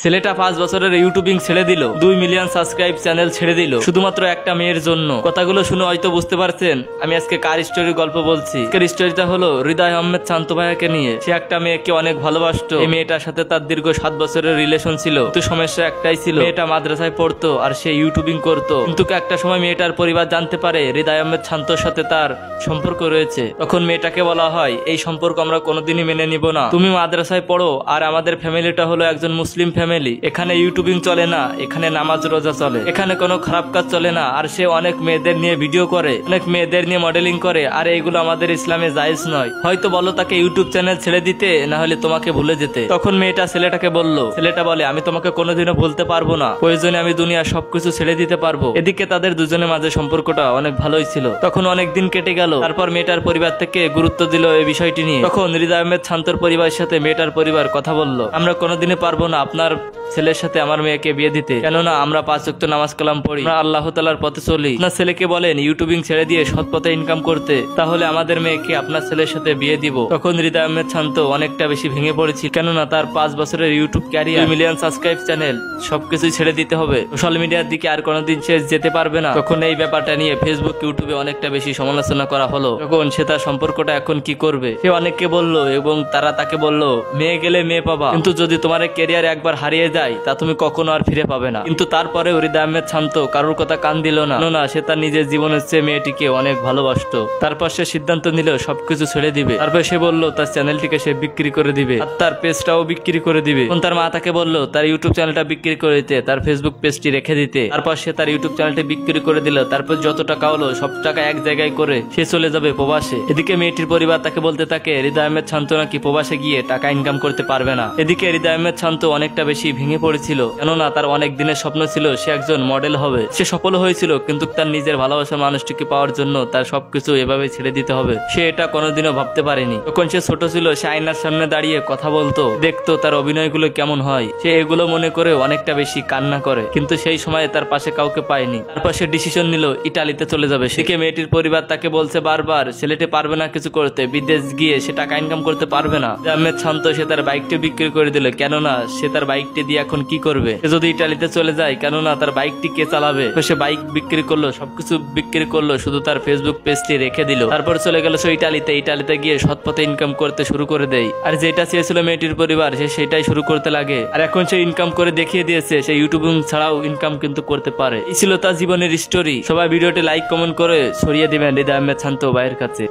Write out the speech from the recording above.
ছেলেটা 5 বছরের ইউটিউবিং ছেড়ে দিল, 2 মিলিয়ন সাবস্ক্রাইব চ্যানেল ছেড়ে দিল শুধুমাত্র একটা মেয়ের জন্য। কথাগুলো শুনে হয়তো বুঝতে পারছেন আমি আজকে কার স্টোরির গল্প বলছি। আজকের স্টোরিটা হলো হৃদয় আহমেদ শান্ত ভাইয়াকে নিয়ে। সে একটা মেয়েকে অনেক ভালোবাসতো। এই মেয়েটার সাথে তার দীর্ঘ 7 বছরের রিলেশন ছিল, কিন্তু সমস্যা একটাই ছিল, মেয়েটা মাদ্রাসায় পড়তো আর সে ইউটিউবিং করতো। কিন্তু একটা সময় মেয়েটার পরিবার জানতে পারে হৃদয় আহমেদ শান্তর সাথে তার সম্পর্ক রয়েছে। তখন মেয়েটাকে বলা হয় এই সম্পর্ক আমরা কোনোদিনই মেনে নিব না। তুমি মাদ্রাসায় পড়ো আর আমাদের ফ্যামিলিটা হলো একজন মুসলিম ফ্যামিলি। এখানে ইউটিউবিং চলে না, এখানে নামাজ রোজা চলে, এখানে কোনো খারাপ কাজ চলে না। আর সে অনেক মেয়েদের নিয়ে ভিডিও করে, অনেক মেয়েদের নিয়ে মডেলিং করে, আর এইগুলো আমাদের ইসলামে জায়েজ নয়। হয়তো বলো তাকে ইউটিউব চ্যানেল ছেড়ে দিতে, না হলে তোমাকে ভুলে যেতে। তখন মেয়েটা ছেলেটাকে বলল, ছেলেটা বলে আমি তোমাকে কোনোদিনও ভুলতে পারবো না, প্রয়োজনে আমি দুনিয়ার সবকিছু ছেড়ে দিতে পারবো। এদিকে তাদের দুজনের মাঝে সম্পর্কটা অনেক ভালোই ছিল। তখন অনেক দিন কেটে গেল, তারপর মেয়েটার পরিবার থেকে গুরুত্ব দিল এই বিষয়টি নিয়ে। তখন হৃদয় আহমেদ শান্তর পরিবারের সাথে মেয়েটার পরিবার কথা বলল, আমরা কোনোদিনই পারবো না আপনার ছেলের সাথে আমার মেয়েকে বিয়ে দিতে, কেননা আমরা 5 ওয়াক্ত নামাজ কালাম পড়ি, আমরা আল্লাহ তাআলার পথে চলি। আপনার ছেলেকে বলেন ইউটিউবিং ছেড়ে দিয়ে সৎ পথে ইনকাম করতে, তাহলে আমাদের মেয়েকে আপনার ছেলের সাথে বিয়ে দিব। তখন হৃদয় আহমেদ শান্ত অনেকটা বেশি ভেঙে পড়েছিল, কেননা তার 5 বছরের YouTube career, 2 million subscribe channel সবকিছুই ছেড়ে দিতে হবে। সোশ্যাল মিডিয়ার দিকে আর কোনোদিন সে যেতে পারবে না। তখন এই ব্যাপারটা নিয়ে ফেসবুক ইউটিউবে অনেকটা বেশি সমালোচনা করা হলো। তখন সে তার সম্পর্কটা এখন কি করবে সে অনেককে বলল, এবং তারা তাকে বলল মেয়ে গেলে মেয়ে পাবা, কিন্তু যদি তোমার ক্যারিয়ার একবার হারিয়ে যায় তা তুমি কখনো আর ফিরে পাবে না। কিন্তু তারপরে হৃদয় আহমেদ শান্ত কারোর কথা কান দিল না, কেননা সে তার নিজের জীবনের চেয়ে মেয়েটিকে অনেক ভালোবাসতো। তারপর সে সিদ্ধান্ত নিল সবকিছু ছেড়ে দিবে। তারপর সে বলল তার চ্যানেলটিকে সে বিক্রি করে দিবে, আর তার পেজটাও বিক্রি করে দিবে। তার মা তাকে বলল তার ইউটিউব চ্যানেলটা বিক্রি করে দিতে, তার ফেসবুক পেজটি রেখে দিতে। তারপর সে তার ইউটিউব চ্যানেলটি বিক্রি করে দিল। তারপর যত টাকা হলো সব টাকা এক জায়গায় করে সে চলে যাবে প্রবাসে। এদিকে মেয়েটির পরিবার তাকে বলতে থাকে হৃদয় আহমেদ শান্ত নাকি প্রবাসে গিয়ে টাকা ইনকাম করতে পারবে না। এদিকে হৃদয় আহমেদ শান্ত অনেকটা বেশি ভেঙে পড়েছিল, কেননা তার অনেক দিনের স্বপ্ন ছিল সে একজন মডেল হবে। সে সফল হয়েছিল, কিন্তু তার নিজের ভালোবাসার মানুষটিকে পাওয়ার জন্য তার সবকিছু এভাবে ছেড়ে দিতে হবে, সে এটা কোনোদিনও ভাবতে পারেনি। তখন সে ছোট ছিল, সে আয়নার সামনে দাঁড়িয়ে কথা বলতো, দেখতো তার অভিনয়গুলো কেমন হয়, সে এগুলো মনে করে অনেকটা বেশি কান্না করে। কিন্তু সেই সময় তার পাশে কাউকে পায়নি। তারপর সে ডিসিশন নিল ইটালিতে চলে যাবে। সেকে মেয়েটির পরিবার তাকে বলছে বারবার ছেলেটি পারবে না কিছু করতে, বিদেশ গিয়ে সে টাকা ইনকাম করতে পারবে না। আহমেদ শান্ত সে তার বাইকটি বিক্রি করে দিল, কেননা সে তার বাইকটি দিয়ে এখন কি করবে, সে যদি ইটালিতে চলে যায়, কেননা তার বাইকটি কে চালাবে। সে বাইক বিক্রি করলো, সবকিছু বিক্রি করলো, শুধু তার ফেসবুক পেজটি রেখে দিল। তারপর চলে গেল সে ইটালিতে গিয়ে সৎ পথে ইনকাম করতে শুরু করে দেয়। আর যেটা চেয়েছিল মেয়েটির পরিবার সে সেটাই শুরু করতে লাগে। আর এখন সে ইনকাম করে দেখিয়ে দিয়েছে সে ইউটিউবিং ছাড়াও ইনকাম কিন্তু করতে পারে। এই ছিল তার জীবনের স্টোরি। সবাই ভিডিওটি লাইক কমেন্ট করে ছড়িয়ে দিবেন হৃদয় আহমেদ শান্ত ভাইয়ের কাছে।